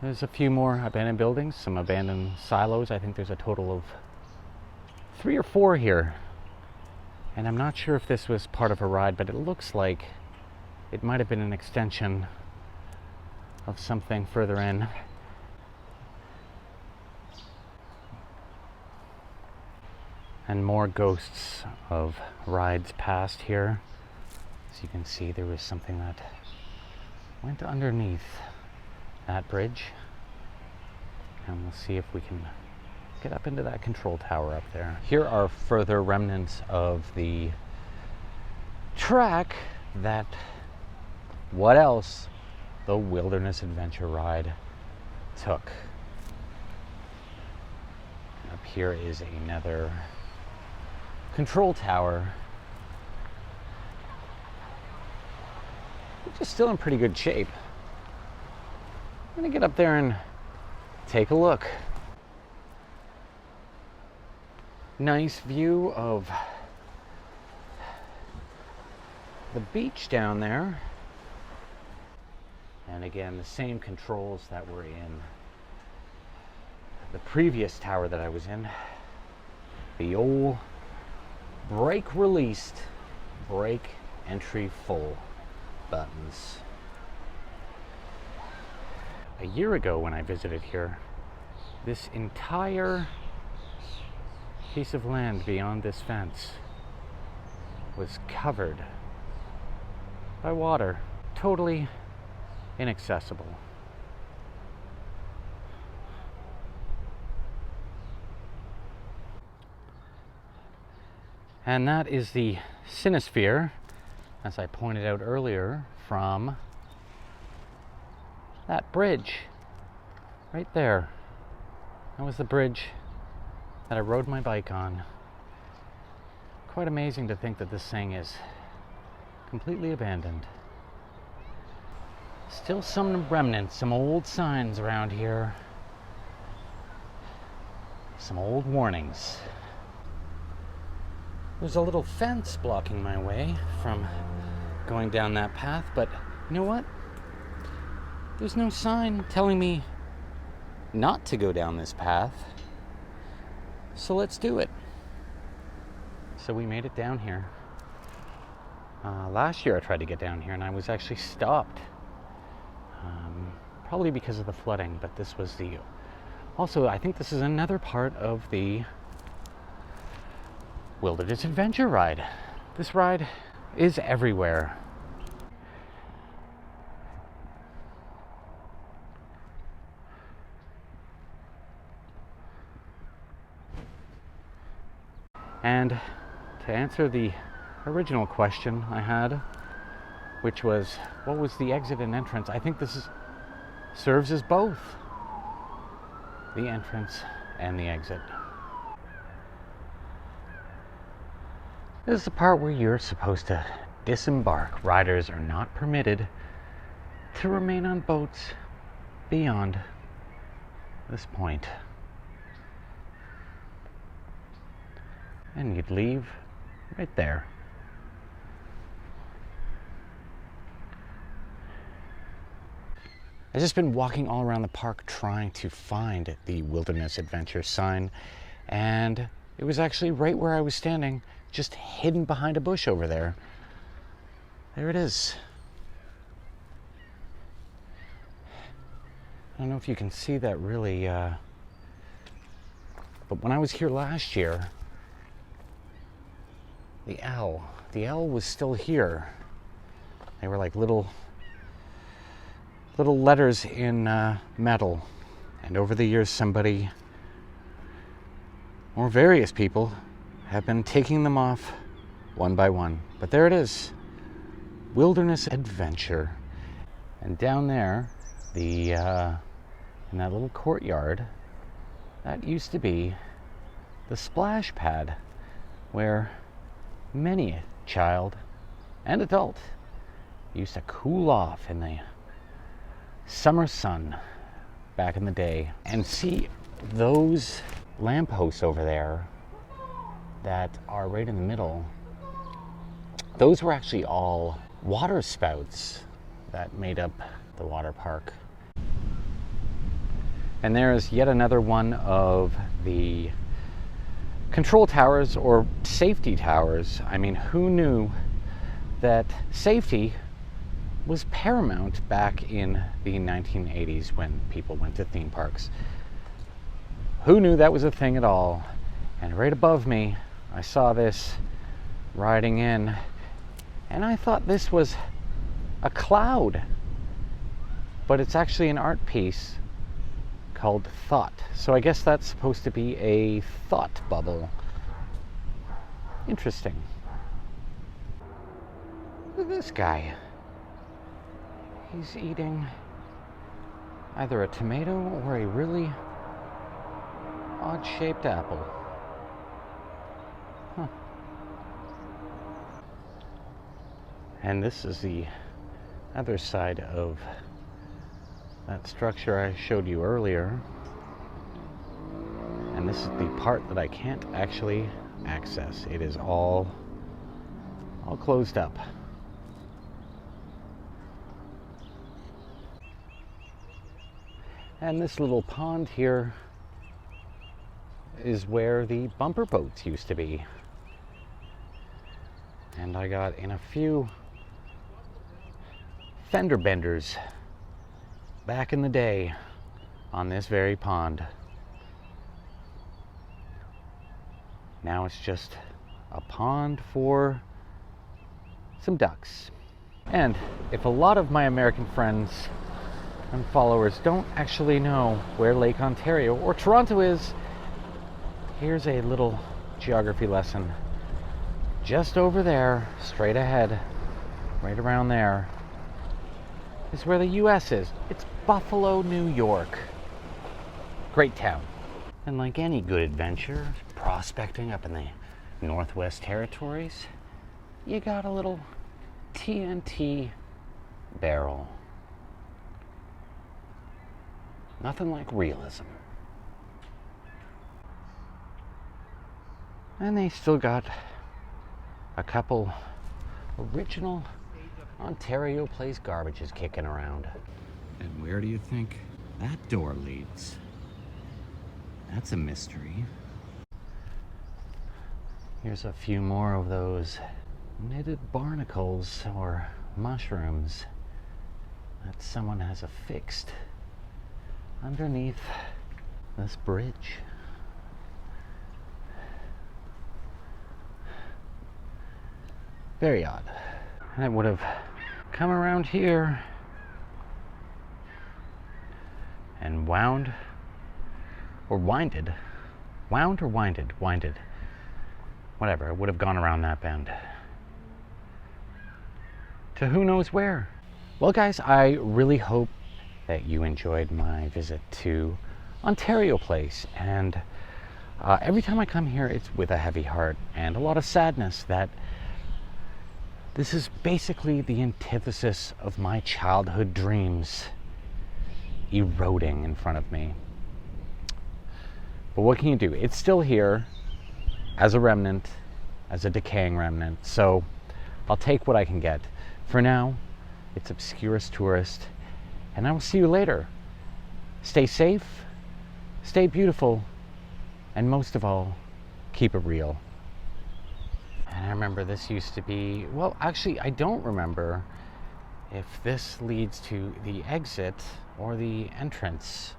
There's a few more abandoned buildings, some abandoned silos. I think there's a total of 3 or 4 here. And I'm not sure if this was part of a ride, but it looks like it might have been an extension of something further in. And more ghosts of rides past here. As you can see, there was something that went underneath that bridge. And we'll see if we can get up into that control tower up there. Here are further remnants of the track that, what else, the Wilderness Adventure ride took. Up here is another control tower, which is still in pretty good shape. I'm gonna get up there and take a look. Nice view of the beach down there. And again, the same controls that were in the previous tower that I was in. The old brake released, brake entry full buttons. A year ago when I visited here, this entire piece of land beyond this fence was covered by water, totally inaccessible. And that is the Sinosphere, as I pointed out earlier, from that bridge right there. That was the bridge that I rode my bike on. Quite amazing to think that this thing is completely abandoned. Still some remnants, some old signs around here. Some old warnings. There's a little fence blocking my way from going down that path, but you know what? There's no sign telling me not to go down this path. So let's do it. So we made it down here. Last year I tried to get down here and I was actually stopped. Probably because of the flooding, but this was the... Also, I think this is another part of the Wilderness Adventure ride. This ride is everywhere. And to answer the original question I had, which was, what was the exit and entrance? I think this serves as both the entrance and the exit. This is the part where you're supposed to disembark. Riders are not permitted to remain on boats beyond this point. And you'd leave right there. I've just been walking all around the park trying to find the Wilderness Adventure sign, and it was actually right where I was standing, just hidden behind a bush over there. There it is. I don't know if you can see that really, but when I was here last year, the L was still here. They were like little letters in metal, and over the years somebody or various people have been taking them off one by one. But there it is, Wilderness Adventure. And down there, in that little courtyard, that used to be the splash pad where many a child and adult used to cool off in the summer sun back in the day. And see those lampposts over there that are right in the middle, those were actually all water spouts that made up the water park. And there's yet another one of the control towers or safety towers. I mean, who knew that safety was paramount back in the 1980s when people went to theme parks? Who knew that was a thing at all? And right above me, I saw this riding in, and I thought this was a cloud, but it's actually an art piece called Thought. So I guess that's supposed to be a thought bubble. Interesting. Look at this guy. He's eating either a tomato or a really odd-shaped apple. Huh. And this is the other side of that structure I showed you earlier. And this is the part that I can't actually access. It is all closed up. And this little pond here is where the bumper boats used to be. And I got in a few fender benders back in the day on this very pond. Now it's just a pond for some ducks. And if a lot of my American friends and followers don't actually know where Lake Ontario or Toronto is, here's a little geography lesson. Just over there, straight ahead, right around there, is where the U.S. is. It's Buffalo, New York. Great town. And like any good adventure, prospecting up in the Northwest Territories, you got a little TNT barrel. Nothing like realism. And they still got a couple original Ontario Place garbages kicking around. And where do you think that door leads? That's a mystery. Here's a few more of those knitted barnacles or mushrooms that someone has affixed underneath this bridge. Very odd. And it would have come around here and winded. Winded. Whatever, it would have gone around that bend. To who knows where. Well guys, I really hope that you enjoyed my visit to Ontario Place. And every time I come here, it's with a heavy heart and a lot of sadness that this is basically the antithesis of my childhood dreams eroding in front of me. But what can you do? It's still here as a remnant, as a decaying remnant. So I'll take what I can get. For now, it's Obscurist Tourist, and I will see you later. Stay safe, stay beautiful, and most of all, keep it real. And I remember this used to be, well, actually, I don't remember if this leads to the exit or the entrance.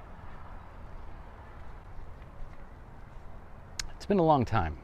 It's been a long time.